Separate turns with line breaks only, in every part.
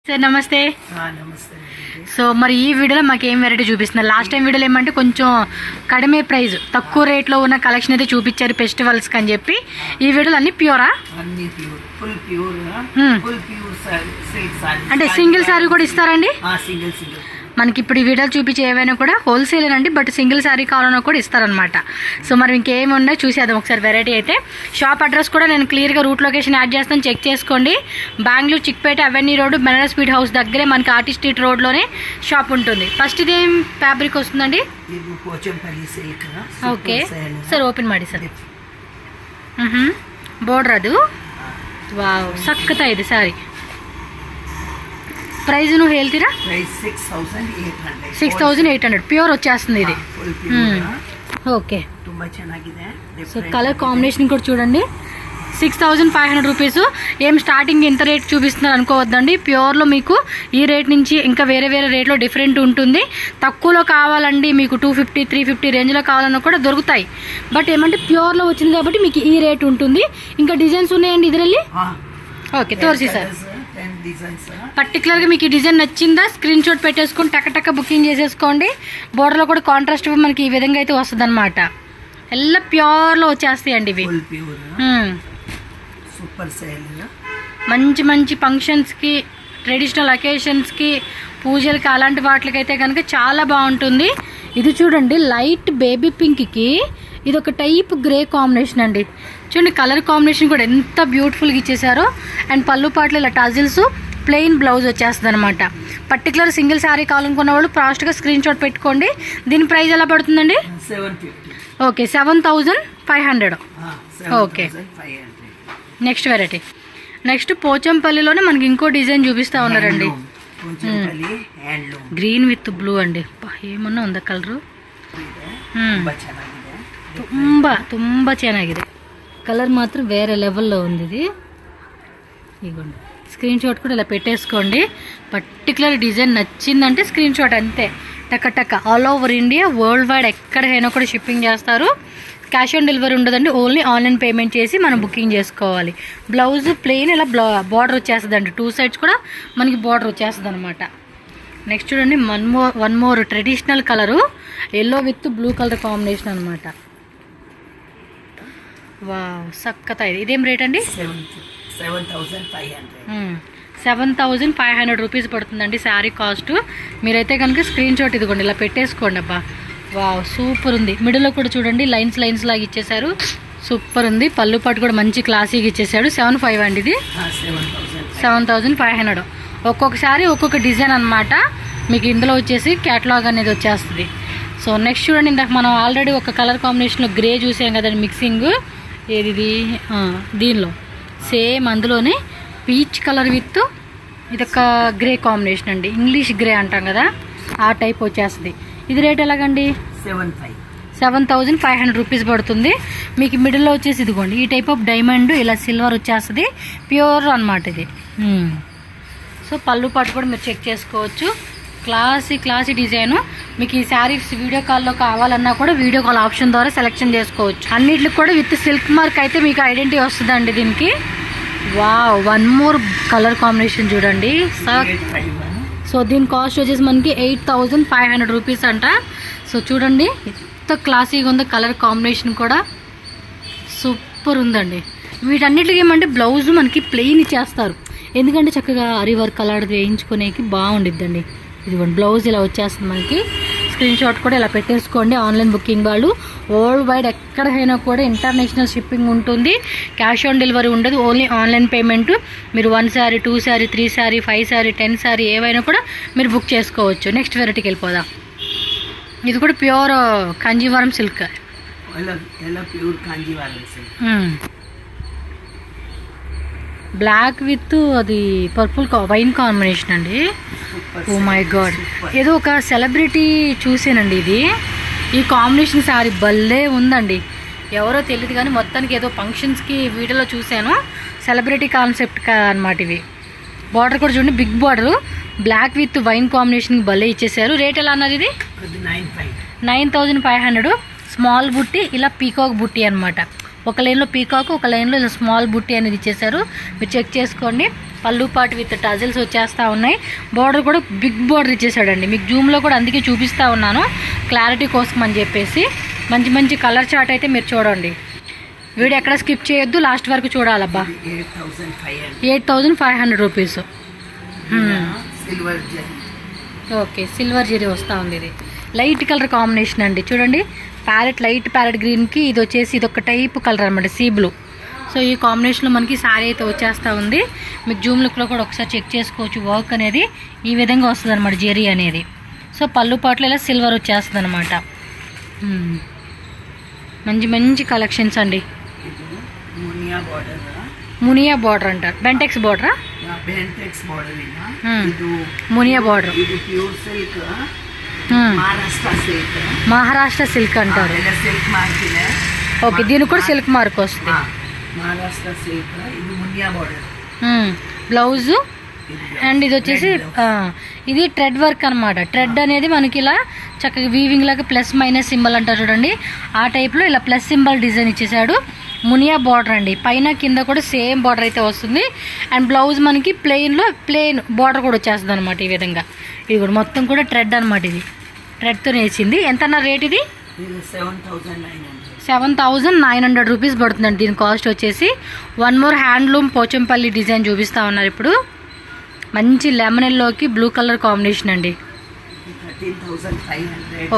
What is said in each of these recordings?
Sir నమస్తే.
నమస్తే.
So మరి ఈ వీడియోలో మాకు ఏం వెరైటీ చూపిస్తున్నారు? లాస్ట్ టైం వీడియోలో ఏమంటే కొంచెం కడిమే ప్రైస్ తక్కువ రేట్లో ఉన్న కలెక్షన్ అయితే చూపించారు ఫెస్టివల్స్కి అని చెప్పి. ఈ వీడియోలో అన్ని ప్యూరా?
అన్ని pure, full pure, full pure sorry.
అంటే సింగిల్ సారీ కూడా ఇస్తారండి?
Single single.
మనకి ఇప్పుడు ఈ వీడియోలు చూపించే ఏవైనా కూడా హోల్సేల్ అండి, బట్ సింగిల్ శారీ కావాలన్నా కూడా ఇస్తారనమాట. సో మరి ఇంకేమి ఉన్నాయో చూసేద్దాం ఒకసారి వెరైటీ అయితే. షాప్ అడ్రస్ కూడా నేను క్లియర్గా రూట్ లొకేషన్ యాడ్ చేస్తాను, చెక్ చేసుకోండి. Bengaluru Chickpet avenue road Banaras speed house దగ్గరే మనకి ఆర్టిస్ట్ స్ట్రీట్ రోడ్లోనే షాప్ ఉంటుంది. ఫస్ట్ ఇదేం ఫ్యాబ్రిక్ వస్తుందండి? ఓకే సార్, ఓపెన్ ಮಾಡಿ ಸರ್. బోర్డర్ ಅದು ವಾವ್ ಸಕ್ಕತ್ತ ಇದೆ ಸಾರಿ. ప్రైస్ నువ్వు ಹೇಳ್ತೀರಾ? 6800 ప్యూర్ వచ్చేస్తుంది ఇది. ఓకే, సో కలర్ కాంబినేషన్ కూడా చూడండి. 6500 రూపీస్. ఏం స్టార్టింగ్ ఇంత రేట్ చూపిస్తున్నారు అనుకోవద్దండి. ప్యూర్లో మీకు ఈ రేట్ నుంచి ఇంకా వేరే వేరే రేట్లో డిఫరెంట్ ఉంటుంది. తక్కువలో కావాలండి మీకు 250 350 రేంజ్లో కావాలన్నా కూడా దొరుకుతాయి. బట్ ఏమంటే ప్యూర్లో వచ్చింది కాబట్టి మీకు ఈ రేట్ ఉంటుంది. ఇంకా డిజైన్స్ ఉన్నాయండి ఇద్దರಲ್ಲಿ? Okay, తోర్సి sir. పర్టికులర్గా మీకు ఈ డిజైన్ నచ్చిందా స్క్రీన్ షాట్ పెట్టేసుకొని టక్క బుకింగ్ చేసేసుకోండి. బోర్డర్లో కూడా కాంట్రాస్ట్ మనకి ఈ విధంగా అయితే వస్తుంది అనమాట. ಎಲ್ಲ ప్యూర్లో వచ్చేస్తాయండి ఇవి. మంచి మంచి ఫంక్షన్స్కి, ట్రెడిషనల్ అకేషన్స్కి, పూజలకి అలాంటి వాటికైతే కనుక చాలా బాగుంటుంది. ఇది చూడండి, లైట్ బేబీ పింక్కి ఇది ఒక టైప్ గ్రే కాంబినేషన్ అండి. చూడండి కలర్ కాంబినేషన్ కూడా ఎంత బ్యూటిఫుల్గా ఇచ్చేసారో. అండ్ పళ్ళు పాటలు ఇలా టజిల్స్, ప్లెయిన్ బ్లౌజ్ వచ్చేస్తుంది అనమాట. పర్టికులర్ సింగిల్ శారీ కావాలనుకున్న వాళ్ళు ఫాస్ట్గా స్క్రీన్ షాట్ పెట్టుకోండి. దీని ప్రైస్ ఎలా పడుతుందండి?
750.
Okay, 7500. Okay, next variety. Next పోచంపల్లిలోనే మనకి ఇంకో డిజైన్ చూపిస్తూ ఉన్నారండి. గ్రీన్ విత్ బ్లూ అండి. ఏమన్నా ఉందా కలరు? ತುಂಬ ಚೆನ್ನಾಗಿದೆ. కలర్ మాత్రం వేరే లెవెల్లో ఉంది ఇది. ఇదిగోండి, స్క్రీన్ షాట్ కూడా ఇలా పెట్టేసుకోండి. పర్టికులర్ డిజైన్ నచ్చిందంటే స్క్రీన్ షాట్ అంతే, టక్క all over India world wide ఎక్కడికైనా కూడా షిప్పింగ్ చేస్తారు. క్యాష్ ఆన్ డెలివరీ ఉండదండి, ఓన్లీ ఆన్లైన్ పేమెంట్ చేసి మనం బుకింగ్ చేసుకోవాలి. బ్లౌజ్ ప్లెయిన్ ఇలా బార్డర్ వచ్చేస్తుందండి. 2 సైడ్స్ కూడా మనకి బార్డర్ వచ్చేస్తుంది అనమాట. నెక్స్ట్ చూడండి, one more traditional colour, yellow with blue colour combination అనమాట. వావ్ సక్కత. ఇదేం రేట్ అండి? 7500 రూపీస్ పడుతుందండి శారీ కాస్ట్. మీరైతే కనుక స్క్రీన్ షాట్ ఇదిగోండి ఇలా పెట్టేసుకోండి. అబ్బా వావ్ సూపర్ ఉంది. మిడిల్లో కూడా చూడండి లైన్స్ లాగా ఇచ్చేసారు, సూపర్ ఉంది. పళ్ళు పాటు కూడా మంచి క్లాసీగా ఇచ్చేసాడు. 7500 అండి ఇది. 7500. ఒక్కొక్కసారి ఒక్కొక్క డిజైన్ అనమాట. మీకు ఇందులో వచ్చేసి క్యాటలాగ్ అనేది వచ్చేస్తుంది. సో నెక్స్ట్ చూడండి, ఇందాక మనం ఆల్రెడీ ఒక కలర్ కాంబినేషన్లో గ్రే చూసాం కదండి మిక్సింగ్. ఏది దీనిలో సేమ్ అందులోనే పీచ్ కలర్ విత్ ఇదొక గ్రే కాంబినేషన్ అండి. ఇంగ్లీష్ గ్రే అంటాం కదా, ఆ టైప్ వచ్చేస్తుంది. ఇది రేట్ ఎలాగండి? 7500 రూపీస్ పడుతుంది. మీకు మిడిల్లో వచ్చేసి ఇదిగోండి ఈ టైప్ ఆఫ్ డైమండ్ ఇలా సిల్వర్ వచ్చేస్తుంది. ప్యూర్ అనమాట ఇది. సో పళ్ళు పాటు కూడా మీరు చెక్ చేసుకోవచ్చు. Classy design. మీకు ఈ శారీస్ వీడియో కాల్లో కావాలన్నా కూడా వీడియో కాల్ ఆప్షన్ ద్వారా సెలెక్షన్ చేసుకోవచ్చు. అన్నిటికి కూడా విత్ సిల్క్ మార్క్ అయితే మీకు ఐడెంటిటీ వస్తుందండి దీనికి. Wow, one more colour combination చూడండి. సో దీని కాస్ట్ వచ్చేసి మనకి 8500 రూపీస్ అంట. సో చూడండి ఎంత క్లాసీగా ఉందో, కలర్ కాంబినేషన్ కూడా సూపర్ ఉందండి. వీటన్నిటికి ఏమంటే బ్లౌజ్ మనకి ప్లెయిన్ ఇచ్చేస్తారు, ఎందుకంటే చక్కగా అరి వర్క్ అలాంటిది వేయించుకునేకి బాగుండిద్దండి. ఇదిగోండి బ్లౌజ్ ఇలా వచ్చేస్తుంది మనకి. స్క్రీన్ షాట్ కూడా ఇలా పెట్టేసుకోండి. ఆన్లైన్ బుకింగ్ వాళ్ళు వరల్డ్ వైడ్ ఎక్కడికైనా కూడా ఇంటర్నేషనల్ షిప్పింగ్ ఉంటుంది. క్యాష్ ఆన్ డెలివరీ ఉండదు, ఓన్లీ ఆన్లైన్ పేమెంట్. మీరు 1 శారీ 2 శారీ 3 శారీ 5 శారీ 10 శారీ ఏవైనా కూడా మీరు బుక్ చేసుకోవచ్చు. నెక్స్ట్ వెరైటీకి వెళ్ళిపోదాం. ఇది కూడా pure Kanjeevaram silk. Black with అది పర్పుల్ వైన్ కాంబినేషన్ అండి. ఓ మై గాడ్, ఏదో ఒక సెలబ్రిటీ చూసానండి ఇది. ఈ కాంబినేషన్ సారీ భలే ఉందండి. ఎవరో తెలియదు కానీ మొత్తానికి ఏదో ఫంక్షన్స్కి వీడియోలో చూశాను. సెలబ్రిటీ కాన్సెప్ట్ అనమాట ఇవి. బార్డర్ కూడా చూడండి, big border, black with wine కాంబినేషన్కి భలే ఇచ్చేసారు. రేట్ ఎలా అన్నది ఇది? 9500. స్మాల్ బుట్టి ఇలా పీకాక్ బుట్టి అనమాట. ఒక లైన్లో పీకాక్, ఒక లైన్లో స్మాల్ బుట్టి అనేది ఇచ్చేసారు. మీరు చెక్ చేసుకోండి. పళ్ళు పాటు విత్ టజల్స్ వచ్చేస్తూ ఉన్నాయి. బార్డర్ కూడా బిగ్ బార్డర్ ఇచ్చేసాడండి. మీకు జూమ్లో కూడా అందుకే చూపిస్తూ ఉన్నాను క్లారిటీ కోసం అని చెప్పేసి. మంచి మంచి కలర్ చార్ట్ అయితే మీరు చూడండి. వీడియో ఎక్కడ స్కిప్ చేయొద్దు, లాస్ట్ వరకు చూడాలబ్బా. 8,500 రూపీస్. ఓకే, సిల్వర్ జరీ వస్తూ ఉంది. ఇది లైట్ కలర్ కాంబినేషన్ అండి. చూడండి, లైట్ ప్యారెట్ గ్రీన్కి ఇది వచ్చేసి ఇది ఒక టైప్ కలర్ అనమాట, సీ బ్లూ. సో ఈ కాంబినేషన్లో మనకి శారీ అయితే వచ్చేస్తూ ఉంది. మీకు జూమ్ లుక్లో కూడా ఒకసారి చెక్ చేసుకోవచ్చు. వర్క్ అనేది ఈ విధంగా వస్తుంది అనమాట, జెరీ అనేది. సో పళ్ళు పాటలో ఇలా సిల్వర్ వచ్చేస్తుంది అనమాట. మంచి మంచి కలెక్షన్స్ అండి. మునియా బార్డర్ అంటారు, బెంటెక్స్ బార్డరా? మునియా బార్డర్, మహారాష్ట్ర సిల్క్ అంటారు. ఓకే, దీనికి కూడా సిల్క్ మార్క్ వస్తుంది. బ్లౌజు అండ్ ఇది వచ్చేసి ఇది ట్రెడ్ వర్క్ అనమాట. ట్రెడ్ అనేది మనకి ఇలా చక్కగా వీవింగ్ లాగా ప్లస్ మైనస్ సింబల్ అంటారు చూడండి, ఆ టైప్లో ఇలా ప్లస్ సింబల్ డిజైన్ ఇచ్చేసాడు. మునియా బార్డర్ అండి, పైన కింద కూడా సేమ్ బార్డర్ అయితే వస్తుంది. అండ్ బ్లౌజ్ మనకి ప్లెయిన్ బార్డర్ కూడా వచ్చేస్తుంది అనమాట ఈ విధంగా. ఇది కూడా మొత్తం కూడా ట్రెడ్ అనమాట. ఇది ట్రెడ్తో వేసింది. ఎంత అన్న రేట్ ఇది? 7,900 రూపీస్ పడుతుందండి దీని కాస్ట్ వచ్చేసి. One more handloom Pochampally design చూపిస్తూ ఉన్నారు ఇప్పుడు. మంచి లెమన్ ఎల్లోకి బ్లూ కలర్ కాంబినేషన్ అండి.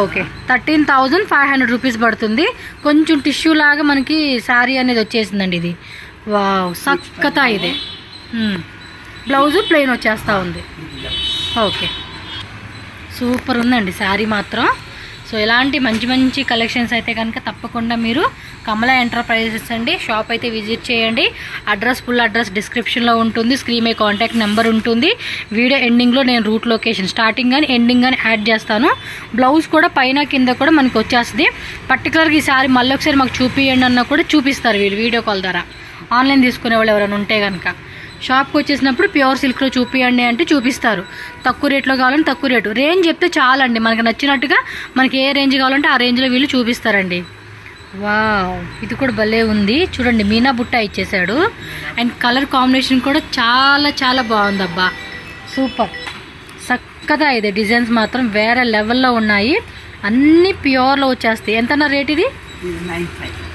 ఓకే, 13,500 రూపీస్ పడుతుంది. కొంచెం టిష్యూ లాగా మనకి శారీ అనేది వచ్చేసిందండి ఇది. వావ్, సక్కత ఇది. బ్లౌజు ప్లెయిన్ వచ్చేస్తూ ఉంది. ఓకే, సూపర్ ఉందండి శారీ మాత్రం. సో ఇలాంటి మంచి మంచి కలెక్షన్స్ అయితే కనుక తప్పకుండా మీరు కమలా ఎంటర్ప్రైజెస్ అండి షాప్ అయితే విజిట్ చేయండి. ఫుల్ అడ్రస్ డిస్క్రిప్షన్లో ఉంటుంది. స్క్రీన్ మీద కాంటాక్ట్ నెంబర్ ఉంటుంది. వీడియో ఎండింగ్లో నేను రూట్ లొకేషన్ స్టార్టింగ్ కానీ ఎండింగ్ కానీ యాడ్ చేస్తాను. బ్లౌజ్ కూడా పైన కింద కూడా మనకి వచ్చేస్తుంది. పర్టికులర్గా ఈ సారీ మళ్ళీ ఒకసారి మాకు చూపియండి అన్నా కూడా చూపిస్తారు వీళ్ళు వీడియో కాల్ ద్వారా. ఆన్లైన్ తీసుకునే వాళ్ళు ఎవరైనా ఉంటే కనుక షాప్కి వచ్చేసినప్పుడు ప్యూర్ సిల్క్లో చూపియండి అంటే చూపిస్తారు. తక్కువ రేట్లో కావాలంటే తక్కువ రేటు, రేంజ్ చెప్తే చాలండి. మనకి నచ్చినట్టుగా మనకి ఏ రేంజ్ కావాలంటే ఆ రేంజ్లో వీళ్ళు చూపిస్తారండి. వావ్, ఇది కూడా భలే ఉంది చూడండి, మీనా బుట్ట ఇచ్చేసాడు. అండ్ కలర్ కాంబినేషన్ కూడా చాలా చాలా బాగుందబ్బా, సూపర్ చక్కగా. ఇది డిజైన్స్ మాత్రం వేరే లెవెల్లో ఉన్నాయి. అన్నీ ప్యూర్లో వచ్చేస్తాయి. ఎంతన్నా రేట్ ఇది?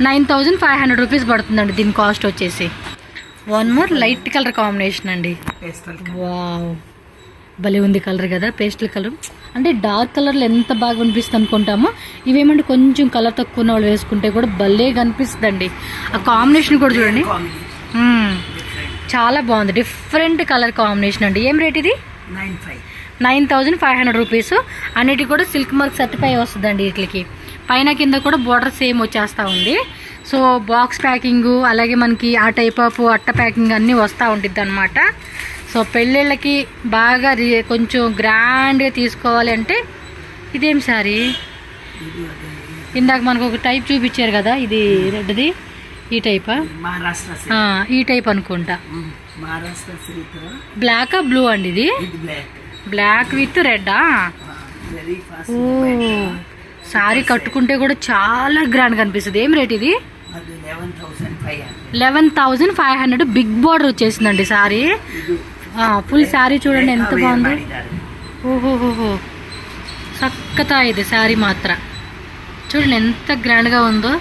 9,500 రూపీస్ పడుతుందండి దీని కాస్ట్ వచ్చేసి. One more light colour combination అండి. వావ్, భలే ఉంది కలర్ కదా, పేస్టల్ కలర్. అంటే డార్క్ కలర్లో ఎంత బాగా కనిపిస్తుంది అనుకుంటామో, ఇవేమంటే కొంచెం కలర్ తక్కువ ఉన్న వాళ్ళు వేసుకుంటే కూడా భలే కనిపిస్తుందండి. ఆ కాంబినేషన్ కూడా చూడండి, చాలా బాగుంది. డిఫరెంట్ కలర్ కాంబినేషన్ అండి. ఏం రేట్ ఇది? 9,500 రూపీస్. అన్నిటి కూడా సిల్క్ మార్క్ సర్టిఫై వస్తుందండి వీటికి. పైన కింద కూడా బోర్డర్ సేమ్ వచ్చేస్తూ ఉంది. సో బాక్స్ ప్యాకింగు అలాగే మనకి ఆ టైప్ ఆఫ్ అట్ట ప్యాకింగ్ అన్నీ వస్తూ ఉంటుంది అనమాట. సో పెళ్ళిళ్ళకి బాగా కొంచెం గ్రాండ్గా తీసుకోవాలి అంటే ఇదేం సారీ? ఇందాక మనకు ఒక టైప్ చూపించారు కదా, ఇది రెడ్ది, ఈ టైపా? ఈ టైప్ అనుకుంటా. బ్లాకా బ్లూ అండి ఇది? బ్లాక్ విత్ రెడ్డా? ఓ, సారీ కట్టుకుంటే కూడా చాలా గ్రాండ్ కనిపిస్తుంది. ఏం రేట్ ఇది? 11,500. బిగ్ బార్డర్ వచ్చేసిందండి సారీ. ఫుల్ శారీ చూడండి ఎంత బాగుందో. ఓహోహోహో, చక్కతా ఇది శారీ మాత్రం. చూడండి ఎంత గ్రాండ్గా ఉందో.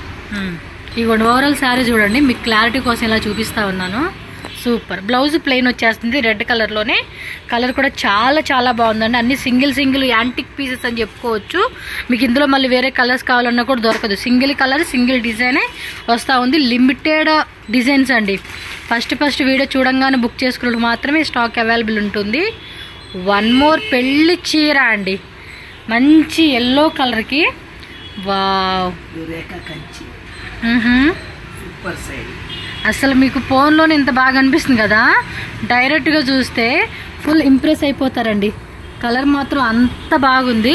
ఇదిగోండి ఓవరాల్ శారీ చూడండి, మీకు క్లారిటీ కోసం ఇలా చూపిస్తూ ఉన్నాను. సూపర్. బ్లౌజ్ ప్లెయిన్ వచ్చేస్తుంది రెడ్ కలర్లోనే. కలర్ కూడా చాలా చాలా బాగుందండి. అన్ని సింగిల్ యాంటిక్ పీసెస్ అని చెప్పుకోవచ్చు. మీకు ఇందులో మళ్ళీ వేరే కలర్స్ కావాలన్నా కూడా దొరకదు. సింగిల్ కలర్ సింగిల్ డిజైనే వస్తూ ఉంది. లిమిటెడ్ డిజైన్స్ అండి. ఫస్ట్ వీడియో చూడంగానే బుక్ చేసుకున్నప్పుడు మాత్రమే స్టాక్ అవైలబుల్ ఉంటుంది. వన్ మోర్ పెళ్ళి చీర అండి, మంచి ఎల్లో కలర్కి. వావ్, అసలు మీకు ఫోన్లోనే ఇంత బాగా అనిపిస్తుంది కదా, డైరెక్ట్గా చూస్తే ఫుల్ ఇంప్రెస్ అయిపోతారండి. కలర్ మాత్రం అంత బాగుంది.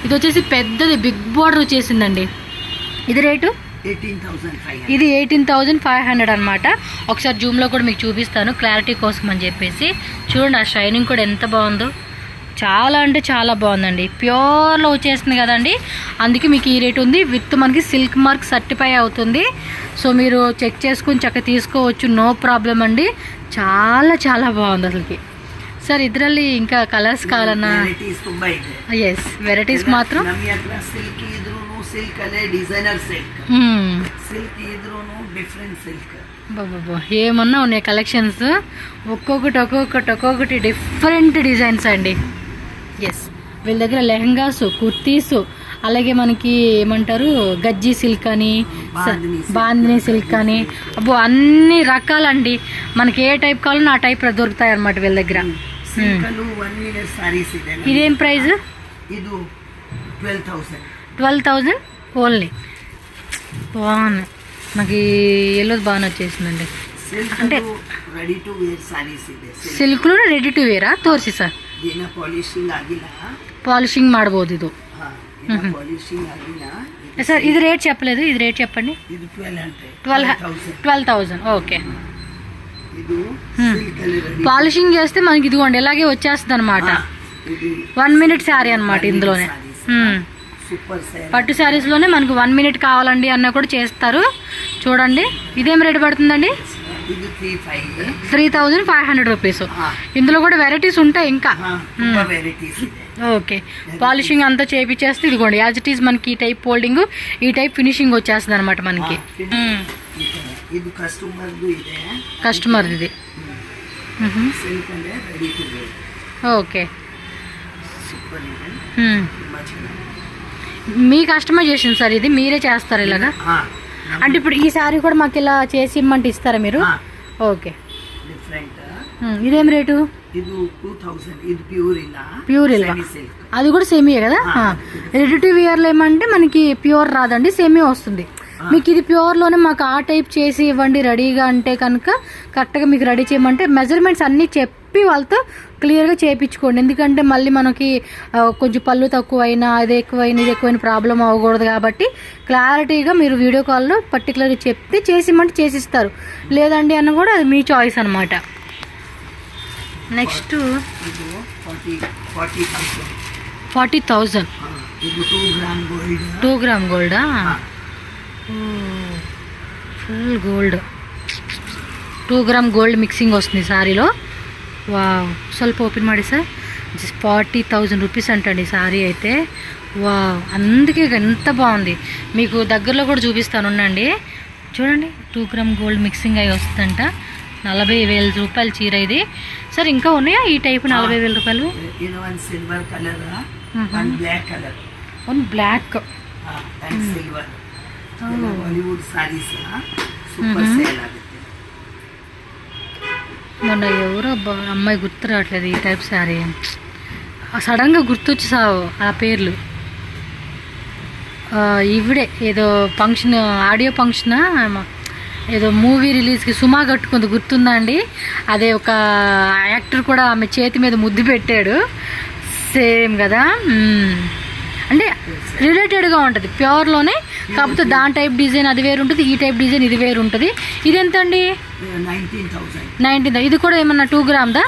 ఇది వచ్చేసి పెద్దది బిగ్ బార్డర్ వచ్చేసిందండి. ఇది రేటు
18,500.
ఇది 18,500 అనమాట. ఒకసారి జూమ్లో కూడా మీకు చూపిస్తాను క్లారిటీ కోసం అని చెప్పేసి. చూడండి ఆ షైనింగ్ కూడా ఎంత బాగుందో. చాలా అంటే చాలా బాగుందండి. ప్యూర్లో వచ్చేస్తుంది కదండి, అందుకే మీకు ఈ రేట్ ఉంది. విత్ మనకి సిల్క్ మార్క్ సర్టిఫై అవుతుంది. సో మీరు చెక్ చేసుకుని చక్కగా తీసుకోవచ్చు, నో ప్రాబ్లం అండి. చాలా చాలా బాగుంది అసలుకి. ಸರ್ ಇದರಲ್ಲಿ ఇంకా ಕಲರ್ಸ್ ಕಾಲನ್ನ
ವೆರೈಟೀಸ್ ತುಂಬಾ ಇದೆ.
ಎಸ್ ವೆರೈಟೀಸ್ ಮಾತ್ರ
ನಮ್ಮ ಹತ್ರ ಸಿಲ್ಕ್ ಇದ್ರೂನು ಸಿಲ್ಕ್ ಅಲ್ಲೇ ಡಿಸೈನರ್ ಸಿಲ್ಕ್, ಸಿಲ್ಕ್ ಇದ್ರೂನು ಡಿಫರೆಂಟ್ ಸಿಲ್ಕ್.
బాబా ఏమన్నా ఉన్నాయి కలెక్షన్స్, ఒక్కొక్కటి డిఫరెంట్ డిజైన్స్ అండి. ఎస్ వీళ్ళ దగ్గర లెహంగాస్, కుర్తీస్, అలాగే మనకి ఏమంటారు గజ్జీ సిల్క్ అని, బాందిని సిల్క్ అని, అబ్బో అన్ని రకాలండి. మనకి ఏ టైప్ కావాలన్నా ఆ టైప్ దొరుకుతాయి అన్నమాట వీళ్ళ దగ్గర. ఇదేం ప్రైస్?
ఇది
12,000 ఓన్లీ. బాగున్నాయి, నాకు ఎల్లో బాగా వచ్చేసిందండి. అంటే
ರೆಡಿ ಟು ವೇರ್ ಸಾರೀಸ್ ಇದೆ.
ಸಿಲ್ಕ್ಲು ರೆಡಿ ಟು ವೇರಾ ತೋರಿಸಿ ಸರ್.
ದಿನ ಪಾಲಿಶಿಂಗ್ ಆಗಿಲ್ಲ,
పాలిషింగ్ ಮಾಡಬಹುದು ಇದು.
ಪಾಲಿಶಿಂಗ್ ಆಗಿಲ್ಲ
సార్ ఇది రేట్ చెప్పలేదు, ఇది రేట్ చెప్పండి.
ಇದು
12,000 ఓకే.
ಇದು ಸಿಲ್ಕ್ ಅಲ್ಲಿ ರೆಡಿ
పాలిషింగ్ చేస్తే మనకి ఇదిగోండి ఇలాగే వచ్చేస్తుంది అనమాట. 1 మినిట్ శారీ అనమాట ఇందులోనే.
Super sale.
పట్టు శారీస్లోనే మనకు 1 మినిట్ కావాలండి అన్న కూడా చేస్తారు. చూడండి ఇదేం రేట్ పడుతుందండి?
ఇది
3,500 రూపీస్. ఇందులో కూడా వెరైటీస్ ఉంటాయి ఇంకా.
వెరైటీస్
ఓకే, పాలిషింగ్ అంతా చేయించేస్తే ఇదిగోండి యాజ్ ఇట్ ఈస్ మనకి ఈ టైప్ ఫోల్డింగ్, ఈ టైప్ ఫినిషింగ్ వచ్చేస్తుంది అనమాట మనకి.
ఇది
కస్టమర్ ఇది.
సిల్క్ అంటే ready to wear.
Okay,
super ಇದೆ.
మీ కస్టమైజేషన్ సార్ ఇది, మీరే చేస్తారు ఇలాగా? అంటే ఇప్పుడు ఈ సారీ కూడా మాకు ఇలా చేసి ఇమ్మంటే ఇస్తారా మీరు? ఓకే.
డిఫరెంట్.
ఇదేం రేటు?
ఇది 2,000. ఇది ప్యూర్ ఇలా.
ప్యూర్ ఇలా అది కూడా సేమీయే కదా. రెడీ టు వేర్లో ఏమంటే మనకి ప్యూర్ రాదండి, సేమీ వస్తుంది. మీకు ఇది ప్యూర్లోనే మాకు ఆ టైప్ చేసి ఇవ్వండి రెడీగా అంటే కనుక కరెక్ట్గా మీకు రెడీ చేయమంటే మెజర్మెంట్స్ అన్నీ చెప్పి వాళ్ళతో క్లియర్గా చేయించుకోండి. ఎందుకంటే మళ్ళీ మనకి కొంచెం పళ్ళు తక్కువైనా అది ఎక్కువైనా ఇది ఎక్కువైనా ప్రాబ్లం అవ్వకూడదు కాబట్టి క్లారిటీగా మీరు వీడియో కాల్లో పర్టికులర్గా చెప్తే చేసిమంటే చేసిస్తారు. లేదండి అన్న కూడా అది మీ చాయిస్ అనమాట. నెక్స్ట్ 40,000. 2 గ్రామ్ గోల్డా? Full gold, 2 gram gold mixing వస్తుంది సారీలో. వావ్, ಸ್ವಲ್ಪ ఓపెన్ ಮಾಡಿ సార్. జస్ట్ 40,000 రూపీస్ అంటండి సారీ అయితే. వావ్, అందుకే ఎంత బాగుంది. మీకు దగ్గరలో కూడా చూపిస్తాను ఉండండి. చూడండి 2 గ్రామ్ గోల్డ్ మిక్సింగ్ అయి వస్తుందంట. 40,000 రూపాయలు చీర ఇది. సార్ ఇంకా ఉన్నాయా ఈ టైప్ 40,000 రూపాయలు?
Silver colour, one black colour,
one black
and silver. Bollywood saris super sale ಆಗುತ್ತೆ.
మొన్న ఎవరో అమ్మాయి గుర్తు రావట్లేదు ఈ టైప్ శారీ, సడన్గా గుర్తొచ్చేసావు ఆ పేర్లు. ఇవిడే ఏదో ఫంక్షన్, ఆడియో ఫంక్షనా ఏదో మూవీ రిలీజ్కి సుమా కట్టుకుంది, గుర్తుందా అండి? అదే ఒక యాక్టర్ కూడా ఆమె చేతి మీద ముద్దు పెట్టాడు, సేమ్ కదా. అంటే రిలేటెడ్గా ఉంటుంది ప్యూర్లోనే, కాకపోతే దాని టైప్ డిజైన్ అది వేరు ఉంటుంది, ఈ టైప్ డిజైన్ ఇది వేరు ఉంటుంది. ఇది ఎంత అండి? 19,000. ఇది కూడా ఏమన్నా 2 గ్రామ్దా?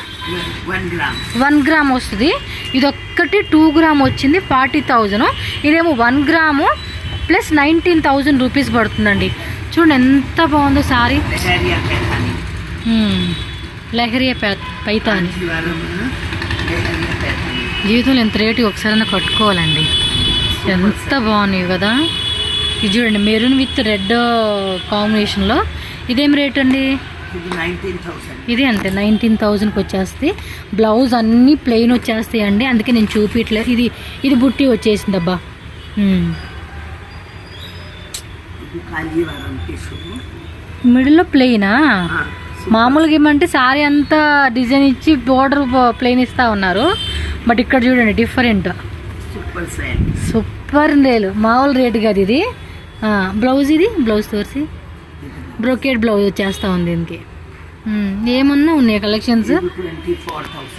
1 గ్రామ్ వస్తుంది. ఇది ఒక్కటి 2 గ్రామ్ వచ్చింది 40,000. ఇదేమో 1 గ్రాము ప్లస్ 19,000 రూపీస్ పడుతుందండి. చూడండి ఎంత బాగుందో సారీ. లెహరియా పైతాని జీవితంలో ఎంత రేటు ఒకసారైనా కట్టుకోవాలండి, ఎంత బాగున్నాయి కదా. ఇది చూడండి మెరూన్ విత్ రెడ్ కాంబినేషన్లో. ఇదేం రేట్ అండి? ఇది అంతే 19,000కి వచ్చేస్తుంది. బ్లౌజ్ అన్నీ ప్లెయిన్ వచ్చేస్తాయి అండి, అందుకే నేను చూపించలేదు. ఇది బుట్టి వచ్చేసింది అబ్బా. మిడిల్లో ప్లెయినా? మామూలుగా ఏమంటే సారీ అంతా డిజైన్ ఇచ్చి బోర్డర్ ప్లెయిన్ ఇస్తా ఉన్నారు, బట్ ఇక్కడ చూడండి డిఫరెంట్. సూపర్ రేలు, మామూలు రేటు కాదు ఇది. బ్లౌజ్, ఇది బ్లౌజ్ తోసి బ్రోకేడ్ బ్లౌజ్ వచ్చేస్తూ ఉంది దీనికి. ఏమన్నా ఉన్నాయి కలెక్షన్స్.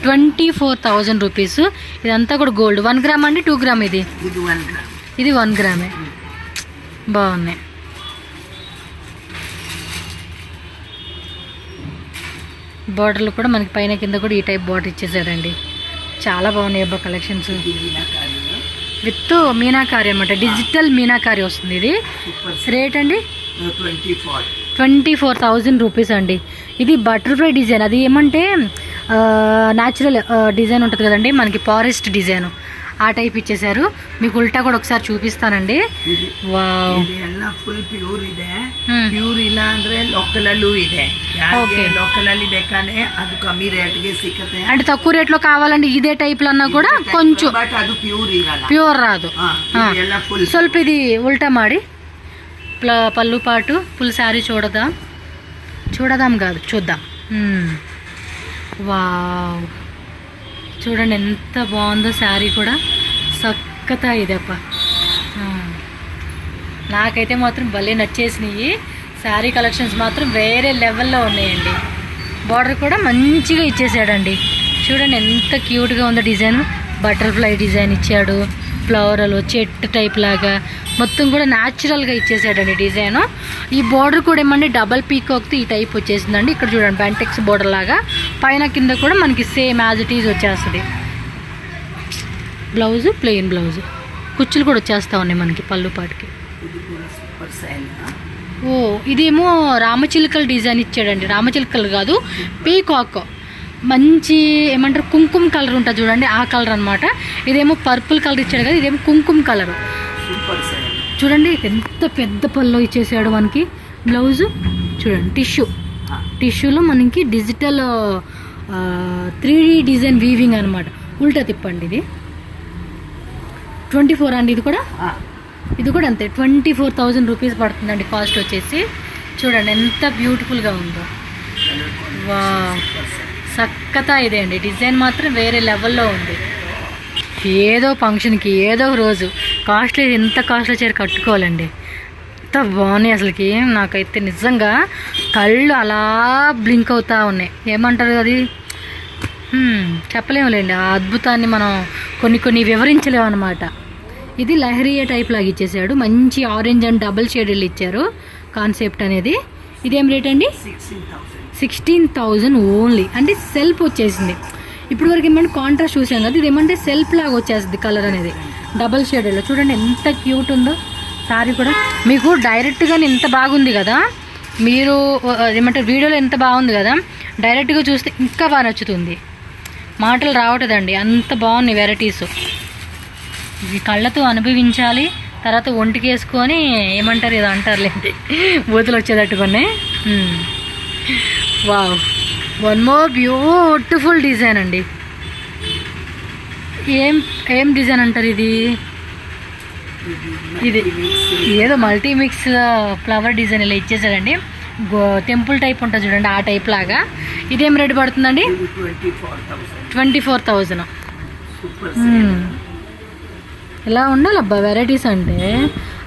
24,000 రూపీస్. ఇదంతా కూడా గోల్డ్. 1 గ్రామ్ అండి 2 గ్రామ్? ఇది 1 గ్రామే. బాగున్నాయి. బార్డర్లు కూడా మనకి పైన కింద కూడా ఈ టైప్ బార్డర్ ఇచ్చేసారండి. చాలా బాగున్నాయి అబ్బా కలెక్షన్స్.
ఇది మీనాకారి
విత్ మీనాకారి అనమాట, డిజిటల్ మీనాకారి వస్తుంది. ఇది
సూపర్
రేట్ అండి
24.
24,000 రూపీస్ అండి. ఇది బటర్ఫ్లై డిజైన్, అది ఏమంటే న్యాచురల్ డిజైన్ ఉంటుంది కదండి మనకి, ఫారెస్ట్ డిజైన్ ఆ టైప్ ఇచ్చేసారు. మీకు ఉల్టా కూడా ఒకసారి చూపిస్తానండి. ವಾವ್,
ಇದೆಲ್ಲ ಫುಲ್ ಪ್ಯೂರ್ ಇದೆ. ಪ್ಯೂರ್ ಇಲ್ಲ ಅಂದ್ರೆ ಲೋಕಲ್ ಅಲ್ಲೂ ಇದೆ. ಯಾರಿಗೆ ಲೋಕಲ್ ಅಲ್ಲಿ ಬೇಕಾದ್ರೆ ಅದು ಕಮ್ಮಿ ರೇಟ್ಗೆ ಸಿಕ್ಕತ್ತೆ.
అంటే తక్కువ రేట్లో కావాలంటే ఇదే టైప్ లో అన్నా కూడా కొంచెం,
ಬಟ್ ಅದು ಪ್ಯೂರ್ ಇರಲ್ಲ,
ప్యూర్ రాదు.
ಎಲ್ಲ ಫುಲ್
ಸ್ವಲ್ಪ ఇది ఉల్టా ಮಾಡಿ పళ్ళు పాటు ఫుల్ శారీ చూడదాం కాదు చూద్దాం. వావ్, చూడండి ఎంత బాగుందో శారీ కూడా, సక్కత ఇదప్ప. నాకైతే మాత్రం భలే నచ్చేసినాయి. శారీ కలెక్షన్స్ మాత్రం వేరే లెవెల్లో ఉన్నాయండి. బార్డర్ కూడా మంచిగా ఇచ్చేసాడండి. చూడండి ఎంత క్యూట్గా ఉందో డిజైన్. బటర్ఫ్లై డిజైన్ ఇచ్చాడు, ఫ్లవరల్ చెట్టు టైప్ లాగా మొత్తం కూడా న్యాచురల్గా ఇచ్చేసాడండి డిజైన్. ఈ బార్డర్ కూడా ఏమంటే డబల్ పీకాక్తో ఈ టైప్ వచ్చేసిందండి. ఇక్కడ చూడండి బెంటెక్స్ బార్డర్ లాగా, పైన కింద కూడా మనకి సేమ్ యాజ్ ఇట్ ఈజ్ వచ్చేస్తుంది. బ్లౌజ్ ప్లెయిన్ బ్లౌజ్, కుచ్చులు కూడా వచ్చేస్తూ ఉన్నాయి మనకి పళ్ళు పాటికి. ఓ, ఇదేమో రామచిలుకల డిజైన్ ఇచ్చాడండి. రామచిలుకలు కాదు, పీకాక్, మంచి ఏమంటారు కుంకుమ కలర్ ఉంటుంది చూడండి, ఆ కలర్ అనమాట. ఇదేమో పర్పుల్ కలర్ ఇచ్చాడు కదా, ఇదేమో కుంకుమ కలర్. చూడండి ఎంత పెద్ద పళ్ళు ఇచ్చేసాడు మనకి. బ్లౌజు చూడండి టిష్యూలో మనకి డిజిటల్ 3D డిజైన్ వీవింగ్ అనమాట. ఉల్టా తిప్పండి. ఇది 24 అండి. ఇది కూడా అంతే 24,000 రూపీస్ పడుతుందండి కాస్ట్ వచ్చేసి. చూడండి ఎంత బ్యూటిఫుల్గా ఉందో. వా, సక్కతా ఇదే అండి. డిజైన్ మాత్రం వేరే లెవెల్లో ఉంది. ఏదో ఫంక్షన్కి ఏదో రోజు కాస్ట్లీ, ఎంత కాస్ట్లీ చీర కట్టుకోవాలండి. ఎంత బాగున్నాయి అసలుకి. నాకైతే నిజంగా కళ్ళు అలా బ్లింక్ అవుతూ ఉన్నాయి. ఏమంటారు అది, చెప్పలేములేండి. ఆ అద్భుతాన్ని మనం కొన్ని వివరించలేము అనమాట. ఇది లహరియా టైప్ లాగా ఇచ్చేసాడు. మంచి ఆరెంజ్ అండ్ డబుల్ షేడెడ్ ఇచ్చారు కాన్సెప్ట్ అనేది. ఇదేం రేట్ అండి? 16,000 ఓన్లీ. అంటే సెల్ఫ్ వచ్చేసింది. ఇప్పుడు వరకు ఏమంటే కాంట్రాస్ట్ చూసాం కదా, ఇది ఏమంటే సెల్ఫ్ లాగా వచ్చేస్తుంది కలర్ అనేది డబల్ షేడెడ్లో. చూడండి ఎంత క్యూట్ ఉందో సారీ కూడా. మీకు డైరెక్ట్గానే ఎంత బాగుంది కదా, మీరు ఏమంటారు వీడియోలో ఎంత బాగుంది కదా, డైరెక్ట్గా చూస్తే ఇంకా బాగా నచ్చుతుంది. మాటలు రావట్లేదండి, అంత బాగున్నాయి వెరైటీస్. ఇవి కళ్ళతో అనుభవించాలి, తర్వాత ఒంటికి వేసుకొని ఏమంటారు ఏదో అంటారులేండి, బూతులు వచ్చేటట్టుకునే. Wow, one more beautiful design అండి. ఏం డిజైన్ అంటారు ఇది? ఇది ఏదో మల్టీమిక్స్ ఫ్లవర్ డిజైన్ ఇలా ఇచ్చేసాడండి. టెంపుల్ టైప్ ఉంటుంది చూడండి, ఆ టైప్ లాగా. ఇదేం రేట్ పడుతుందండి? 24,000. ఇలా ఉండాలబ్బా వెరైటీస్ అంటే.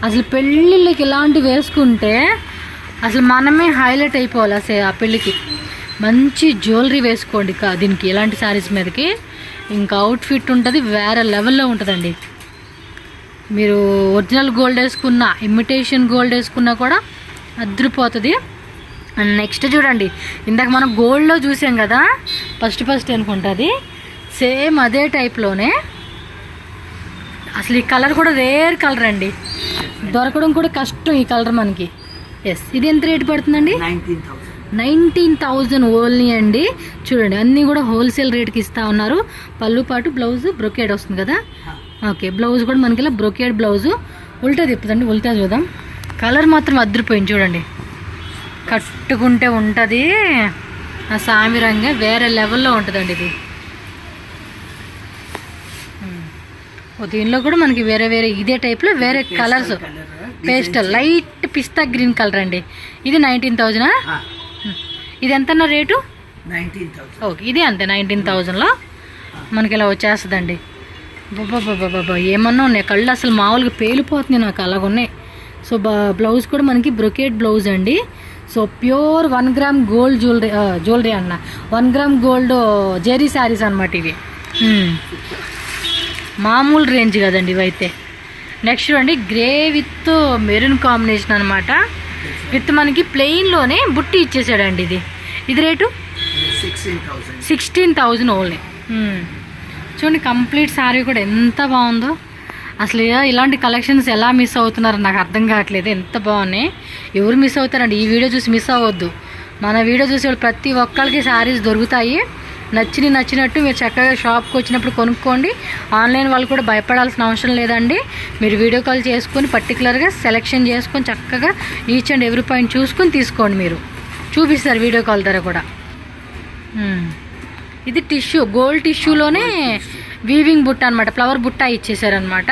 అసలు పెళ్ళిళ్ళకి ఇలాంటివి వేసుకుంటే అసలు మనమే హైలైట్ అయిపోవాలి అసలు ఆ పెళ్ళికి. మంచి జ్యువెలరీ వేసుకోండి దీనికి, ఇలాంటి శారీస్ మీదకి. ఇంకా అవుట్ఫిట్ ఉంటుంది వేరే లెవెల్లో ఉంటుందండి. మీరు ఒరిజినల్ గోల్డ్ వేసుకున్నా, ఇమిటేషన్ గోల్డ్ వేసుకున్నా కూడా అదిరిపోతుంది. అండ్ నెక్స్ట్ చూడండి, ఇందాక మనం గోల్డ్లో చూసాం కదా ఫస్ట్ అనుకుంటుంది, సేమ్ అదే టైప్లోనే. అసలు ఈ కలర్ కూడా రేర్ కలర్ అండి, దొరకడం కూడా కష్టం ఈ కలర్ మనకి. ఎస్, ఇది ఎంత రేట్ పడుతుందండి? 19,000 ఓన్లీ అండి. చూడండి అన్నీ కూడా హోల్సేల్ రేట్కి ఇస్తూ ఉన్నారు. పళ్ళు పాటు బ్లౌజ్ బ్రొకేడ్ వస్తుంది కదా. ఓకే, బ్లౌజ్ కూడా మనకి ఇలా బ్రొకేడ్ బ్లౌజు. ఉల్టా తిప్పుదండి, ఉల్టా చూద్దాం. కలర్ మాత్రం అదిరిపోయింది చూడండి, కట్టుకుంటే ఉంటుంది ఆ సామిరంగా వేరే లెవెల్లో ఉంటుందండి ఇది. దీనిలో కూడా మనకి వేరే ఇదే టైప్లో వేరే కలర్స్, పేస్టల్ లైట్ పిస్తా గ్రీన్ కలర్ అండి. ఇది 19,000. ఇది ఎంతన్నా రేటు?
19,000.
ఓకే, ఇది అంతే 19,000లో మనకి ఇలా వచ్చేస్తుందండి. బాబా ఏమన్నా ఉన్నాయి, కళ్ళు అసలు మామూలుగా పేలిపోతుంది నాకు, అలాగున్నాయి. సో బ్లౌజ్ కూడా మనకి బ్రొకేట్ బ్లౌజ్ అండి. So pure 1 gram gold jewellery అన్న, 1 గ్రామ్ గోల్డ్ జెరీ శారీస్ అనమాట ఇవి. మామూలు రేంజ్ కదండి ఇవైతే. నెక్స్ట్ చూడండి, గ్రే విత్ మెరూన్ కాంబినేషన్ అనమాట. విత్ మనకి ప్లెయిన్లోనే బుట్టి ఇచ్చేసాడండి. ఇది రేటు
16,000
ఓన్లీ. చూడండి కంప్లీట్ శారీ కూడా ఎంత బాగుందో. అసలు ఇలాంటి కలెక్షన్స్ ఎలా మిస్ అవుతున్నారో నాకు అర్థం కావట్లేదు. ఎంత బాగున్నాయి. ఎవరు మిస్ అవుతారండి? ఈ వీడియో చూసి మిస్ అవ్వద్దు. మన వీడియో చూసే వాళ్ళు ప్రతి ఒక్కరికి శారీస్ దొరుకుతాయి. నచ్చినట్టు మీరు చక్కగా షాప్కి వచ్చినప్పుడు కొనుక్కోండి. ఆన్లైన్ వాళ్ళు కూడా భయపడాల్సిన అవసరం లేదండి. మీరు వీడియో కాల్ చేసుకొని పర్టికులర్గా సెలెక్షన్ చేసుకొని చక్కగా ఈచ్ అండ్ ఎవ్రీ పాయింట్ చూసుకొని తీసుకోండి. మీరు చూపిస్తారు వీడియో కాల్ ద్వారా కూడా. ఇది టిష్యూ, గోల్డ్ టిష్యూలోనే వీవింగ్ బుట్ట అనమాట, ఫ్లవర్ బుట్ట ఇచ్చేసారనమాట.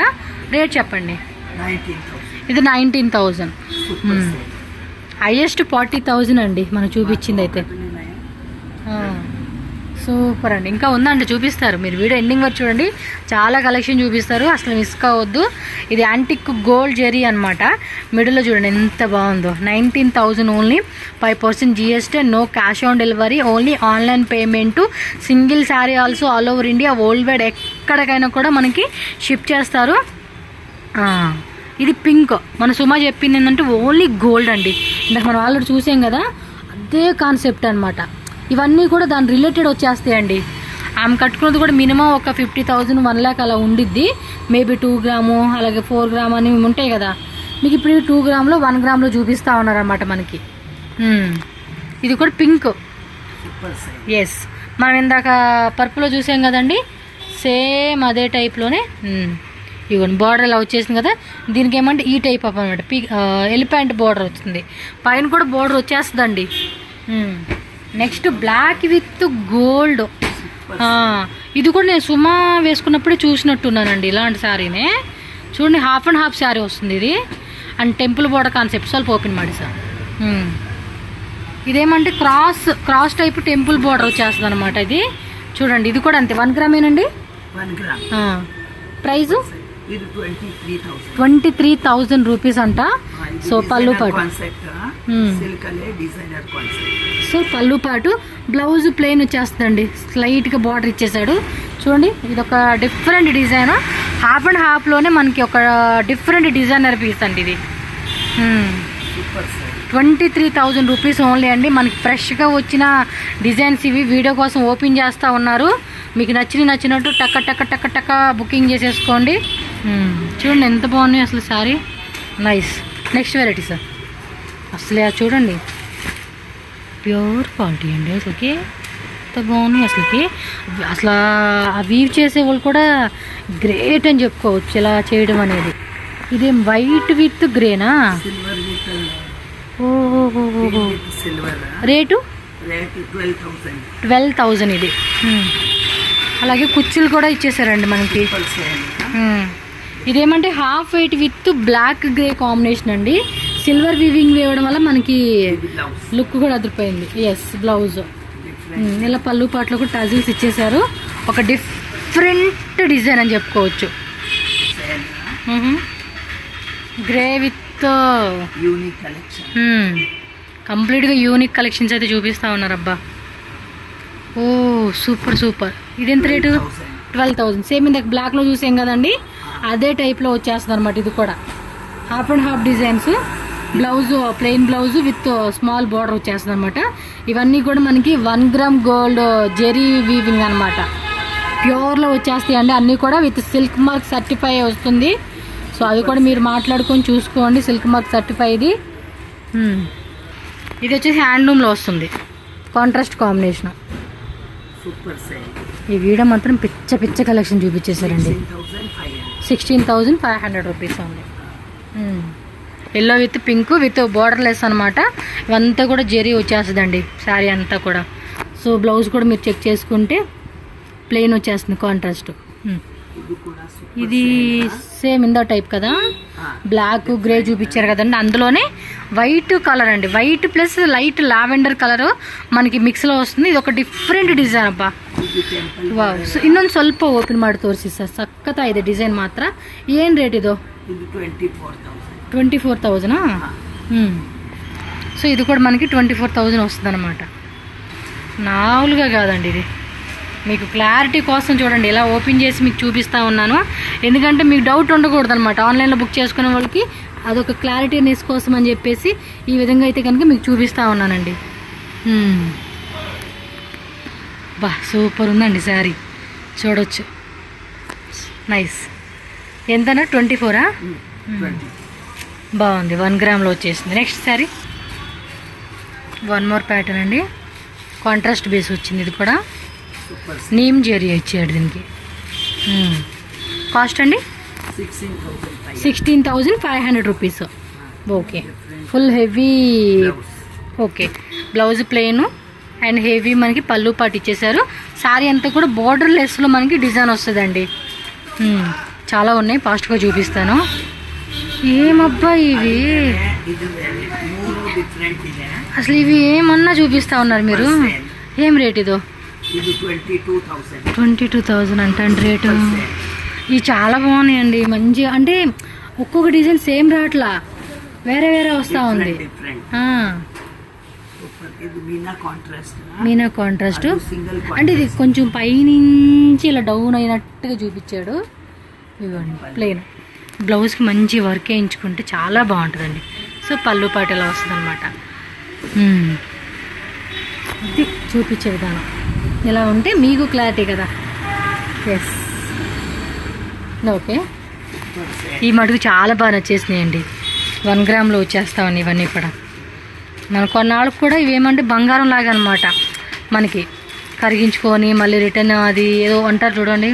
రేట్ చెప్పండి.
19,000.
ఇది 19,000. హైయెస్ట్ 40,000 అండి మనం చూపించింది అయితే. సూపర్ అండి. ఇంకా ఉందండి, చూపిస్తారు. మీరు వీడియో ఎండింగ్ వరకు చూడండి, చాలా కలెక్షన్ చూపిస్తారు, అసలు మిస్ కావద్దు. ఇది యాంటిక్ గోల్డ్ జెరీ అనమాట. మిడిల్లో చూడండి ఎంత బాగుందో. 19,000 only. 5% GST, no cash on delivery, only online payment. Single sari also all over India, world wide ఎక్కడికైనా కూడా మనకి షిప్ చేస్తారు. ఇది పింక్. మన సుమా చెప్పింది ఏంటంటే ఓన్లీ గోల్డ్ అండి. ఇందాక మనం ఆల్రెడీ చూసాం కదా, అదే కాన్సెప్ట్ అనమాట. ఇవన్నీ కూడా దాని రిలేటెడ్ వచ్చేస్తాయండి. ఆమె కట్టుకున్నది కూడా మినిమం ఒక 50,000, 1 lakh అలా ఉండిద్ది. మేబీ 2 గ్రాము అలాగే 4 గ్రామ్ అని ఉంటాయి కదా. మీకు ఇప్పుడు 2 గ్రామ్లో 1 గ్రామ్లో చూపిస్తూ ఉన్నారన్నమాట మనకి. ఇది కూడా పింక్. ఎస్, మనం ఇందాక పర్పుల్లో చూసాం కదండి, సేమ్ అదే టైప్లోనే. ఇవ్వండి బార్డర్ ఇలా వచ్చేసింది కదా. దీనికి ఏమంటే ఈ టైప్ ఆఫ్ అనమాట, ఎలిఫెంట్ బార్డర్ వచ్చింది. పైన కూడా బార్డర్ వచ్చేస్తుందండి. Next black with gold. ఇది కూడా నేను సుమా వేసుకున్నప్పుడే చూసినట్టున్నానండి ఇలాంటి శారీనే. చూడండి, హాఫ్ అండ్ హాఫ్ శారీ వస్తుంది ఇది. అండ్ టెంపుల్ బోర్డర్ కాన్సెప్ట్ ಸ್ವಲ್ಪ ఓపెన్ ಮಾಡಿ సార్. ఇదేమంటే క్రాస్ టైప్ టెంపుల్ బోర్డర్ వచ్చేస్తుంది అనమాట. ఇది చూడండి, ఇది కూడా అంతే 1 గ్రామేనండి.
1 గ్రామ్.
ప్రైజు
23,000
రూపీస్ అంట. సో పళ్ళు పాటు, సో పళ్ళు పాటు బ్లౌజ్ ప్లెయిన్ వచ్చేస్తుందండి. స్లైట్గా బార్డర్ ఇచ్చేసాడు. చూడండి, ఇది ఒక డిఫరెంట్ డిజైన్. హాఫ్ అండ్ హాఫ్లోనే మనకి ఒక డిఫరెంట్ డిజైనర్ పీస్ అండి ఇది. 23,000 రూపీస్ ఓన్లీ అండి. మనకి ఫ్రెష్గా వచ్చిన డిజైన్స్ ఇవి. వీడియో కోసం ఓపెన్ చేస్తూ ఉన్నారు. మీకు నచ్చినట్టు టక్క బుకింగ్ చేసేసుకోండి. చూడండి ఎంత బాగున్నాయి అసలు sari. Nice. Next variety sir. అసలు చూడండి, ప్యూర్ క్వాలిటీ అండి. అసలుకి ఎంత బాగున్నాయి అసలుకి. అసలు ఆ వీవ్ చేసే వాళ్ళు కూడా గ్రేట్ అని చెప్పుకోవచ్చు ఇలా చేయడం అనేది. ఇదేం వైట్ విత్ గ్రేనా? ఓహో. రేటు 12,000 ఇది. అలాగే కుర్చీలు కూడా ఇచ్చేసారండి మనకి. ఇదేమంటే half white with black grey combination అండి. సిల్వర్ వీవింగ్ వేయడం వల్ల మనకి లుక్ కూడా అదిరిపోయింది. ఎస్, బ్లౌజ్ ఇలా పళ్ళు పాటలో కూడా టజిల్స్ ఇచ్చేసారు. ఒక డిఫరెంట్ డిజైన్ అని చెప్పుకోవచ్చు. Grey with
unique collection.
కంప్లీట్గా యూనిక్ కలెక్షన్స్ అయితే చూపిస్తూ ఉన్నారు. అబ్బా, ఓ సూపర్. ఇదెంత రేటు? 12,000. సేమ్ ఇందాక బ్లాక్లో చూసాం కదండి, అదే టైప్లో వచ్చేస్తుంది అనమాట. ఇది కూడా half and half designs. Blouse plain blouse with small border వచ్చేస్తుంది అనమాట. ఇవన్నీ కూడా మనకి 1 గ్రామ్ గోల్డ్ జెరీ వీవింగ్ అనమాట. ప్యూర్లో వచ్చేస్తాయండి అన్నీ కూడా. విత్ సిల్క్ మార్క్ సర్టిఫై వస్తుంది. సో అది కూడా మీరు మాట్లాడుకొని చూసుకోండి. సిల్క్ మార్క్ సర్టిఫై ఇది. ఇది వచ్చేసి హ్యాండ్లూమ్లో వస్తుంది, కాంట్రాస్ట్ కాంబినేషన్. ఈ వీడియో మాత్రం పిచ్చ కలెక్షన్ చూపించేశారండి. 16,500 రూపీస్ ఉంది. Yellow with pink with borderless అనమాట. ఇవంతా కూడా జెరీ వచ్చేస్తుందండి శారీ అంతా కూడా. సో బ్లౌజ్ కూడా మీరు చెక్ చేసుకుంటే ప్లెయిన్ వచ్చేస్తుంది కాంట్రాస్ట్. ఇది సేమ్ ఇందో టైప్ కదా, బ్లాక్ గ్రే చూపించారు కదండి. అందులోనే వైట్ కలర్ అండి, white plus light lavender colour మనకి మిక్స్లో వస్తుంది. ఇది ఒక ಡಿಫ್ರೆಂಟ್ ಡಿಸೈನ್ ಅಪ್ಪ. ವಾವ್. ಸೊ ಇನ್ನೊಂದು ಸ್ವಲ್ಪ ಓಪನ್ ಮಾಡಿ ತೋರಿಸಿ ಸರ್. ಸಖತ್ತಾಗಿದೆ ಡಿಸೈನ್ ಮಾತ್ರ. ಏನು ರೇಟ್ ಇದು? 24,000. సో ఇది కూడా మనకి 24,000 వస్తుంది అనమాట. నాలుగా కాదండి, ఇది మీకు క్లారిటీ కోసం చూడండి ఇలా ఓపెన్ చేసి మీకు చూపిస్తూ ఉన్నాను. ఎందుకంటే మీకు డౌట్ ఉండకూడదు అనమాట. ఆన్లైన్లో బుక్ చేసుకునే వాళ్ళకి అదొక క్లారిటీనెస్ కోసం అని చెప్పేసి ఈ విధంగా అయితే కనుక మీకు చూపిస్తూ ఉన్నానండి. బా సూపర్ ఉందండి శారీ, చూడొచ్చు. నైస్. ఎంతనా 24?
20.
బాగుంది. 1 గ్రామ్లో వచ్చేసింది. నెక్స్ట్ సారీ 1 మోర్ ప్యాటర్న్ అండి. కాంట్రాస్ట్ బేస్ వచ్చింది. ఇది కూడా
Super.
నీమ్ జెరీ ఇచ్చాడు దీనికి. కాస్ట్ అండి
16,500.
16,500 rupees. Okay. Full heavy. Okay. Blouse plain and heavy మనకి పళ్ళు పాటు ఇచ్చేసారు. శారీ అంతా కూడా బోర్డర్ లెస్లో మనకి డిజైన్ వస్తుందండి. చాలా ఉన్నాయి, ఫాస్ట్గా చూపిస్తాను. ఏమబ్బా ఇవి
ಇದು 3 ಡಿಫರೆಂಟ್ ಇದೆ.
అసలు ఇవి ఏమన్నా చూపిస్తా ఉన్నారు మీరు. ఏం రేట్ ఇదో?
ఇది 22,000.
22,000 అంటండి రేటు. ఇవి చాలా బాగున్నాయండి. మంచి అంటే ఒక్కొక్క డిజైన్ సేమ్ రాట్లా, వేరే వేరే వస్తూ ఉంది.
డిఫరెంట్. సూపర్. ఇది Meena contrast.
Meena contrast
single
అంటే ఇది కొంచెం పైనుంచి ఇలా డౌన్ అయినట్టుగా చూపించాడు. ఇవ్వండి ప్లెయిన్. బ్లౌజ్కి మంచి వర్క్ వేయించుకుంటే చాలా బాగుంటుందండి. సో పళ్ళు పాటు ఇలా వస్తుంది అనమాట. ఇది చూపించే విధానం ఇలా ఉంటే మీకు క్లారిటీ కదా. ఎస్. ఓకే. ఈ మటుకు చాలా బాగా నచ్చేసినాయండి. 1 గ్రామ్లో వచ్చేస్తామని ఇవన్నీ కూడా. మన కొన్నాళ్ళకు కూడా ఇవేమంటే బంగారం లాగా అనమాట. మనకి కరిగించుకొని మళ్ళీ రిటర్న్ అది ఏదో అంటారు చూడండి,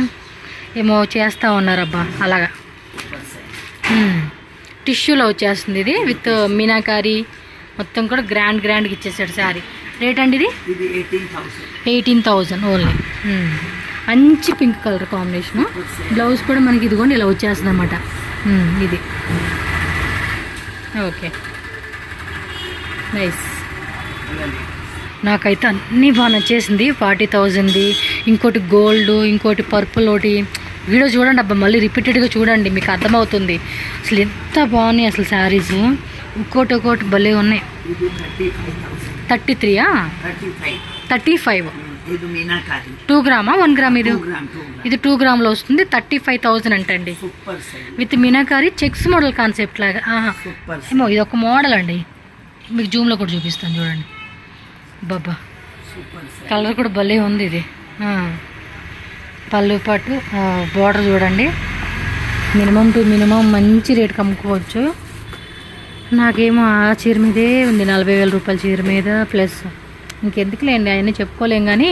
ఏమో చేస్తూ ఉన్నారబ్బా అలాగా. టిష్యూలో వచ్చేస్తుంది ఇది విత్ మీనాకారి మొత్తం కూడా గ్రాండ్గా ఇచ్చేసాడు శారీ. రేట్ అండి ఇది 18,000 ఓన్లీ. మంచి పింక్ కలర్ కాంబినేషను. బ్లౌజ్ కూడా మనకి ఇదిగోండి ఇలా వచ్చేస్తుంది అనమాట. ఇది ఓకే. నైస్. నాకైతే అన్నీ బాగా నచ్చేసింది. 40,000ది, ఇంకోటి గోల్డ్, ఇంకోటి పర్పుల్, ఒకటి. వీడియో చూడండి అబ్బా, మళ్ళీ రిపీటెడ్గా చూడండి, మీకు అర్థమవుతుంది అసలు ఎంత బాగున్నాయి అసలు శారీస్. ఒక్కోటి భలే ఉన్నాయి. 33? 35. 2 గ్రామా 1 గ్రామ్? ఇది 2 గ్రామ్లో వస్తుంది. 35,000 అంటండి. With meenakari checks model concept లాగా. ఏమో ఇది ఒక మోడల్ అండి, మీకు జూమ్లో కూడా చూపిస్తాను చూడండి. బాబా కలర్ కూడా భలే ఉంది ఇది. పళ్ళు పాటు బోర్డర్ చూడండి. మినిమం టు మినిమం మంచి రేటుకి అమ్ముకోవచ్చు. నాకేమో ఆ చీర మీదే ఉంది 40,000 రూపాయల చీర మీద ప్లస్. ఇంకెందుకులేండి అవన్నీ చెప్పుకోలేం కానీ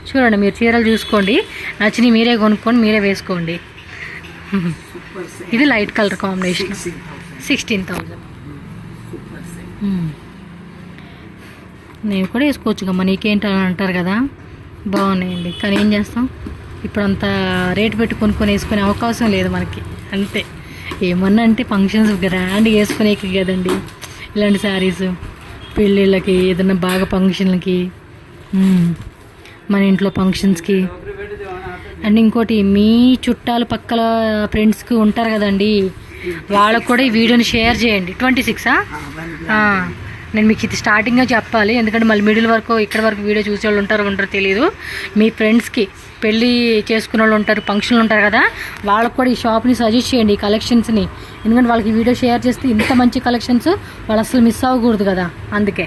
చూడండి, మీరు చీరలు చూసుకోండి, నచ్చినవి మీరే కొనుక్కొని మీరే వేసుకోండి. ఇది లైట్ కలర్ కాంబినేషన్. 16,000. నేను కూడా వేసుకోవచ్చు కమ్మా, నీకేంటి అని అంటారు కదా. బాగున్నాయండి, కానీ ఏం చేస్తాం, ఇప్పుడు అంత రేటు పెట్టి కొనుక్కొని వేసుకునే అవకాశం లేదు మనకి. అంతే. ఏమన్నా అంటే ఫంక్షన్స్ గ్రాండ్గా వేసుకునేకి కదండి ఇలాంటి శారీస్. పెళ్ళిళ్ళకి, ఏదైనా బాగా ఫంక్షన్లకి, మన ఇంట్లో ఫంక్షన్స్కి. అండ్ ఇంకోటి, మీ చుట్టాలు పక్కల ఫ్రెండ్స్కి ఉంటారు కదండి, వాళ్ళకు కూడా ఈ వీడియోని షేర్ చేయండి. 26? నేను మీకు ఇది స్టార్టింగ్గా చెప్పాలి, ఎందుకంటే మళ్ళీ మిడిల్ వరకు ఇక్కడ వరకు వీడియో చూసే వాళ్ళు ఉంటారో తెలియదు. మీ ఫ్రెండ్స్కి పెళ్ళి చేసుకునే వాళ్ళు ఉంటారు, ఫంక్షన్లు ఉంటారు కదా, వాళ్ళకు కూడా ఈ షాప్ని సజెస్ట్ చేయండి, ఈ కలెక్షన్స్ని. ఎందుకంటే వాళ్ళకి ఈ వీడియో షేర్ చేస్తే ఇంత మంచి కలెక్షన్స్ వాళ్ళు అసలు మిస్ అవ్వకూడదు కదా, అందుకే.